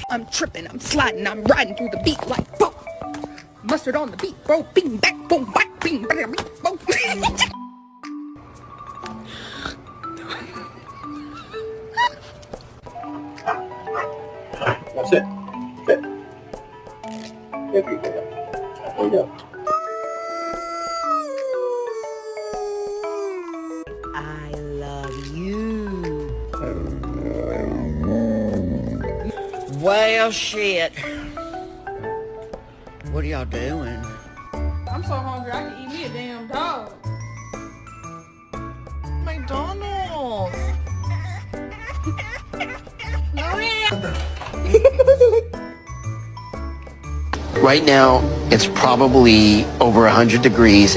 I'm tripping, I'm sliding, I'm riding through the beat like boom. Mustard on the beat, bro. Bing, back, boom, back, bing, bing, boom. That's it. Sit. There you go. There you go. I love you. Well, shit. What are y'all doing? I'm so hungry, I can eat me a damn dog. McDonald's. Right now, it's probably over 100 degrees.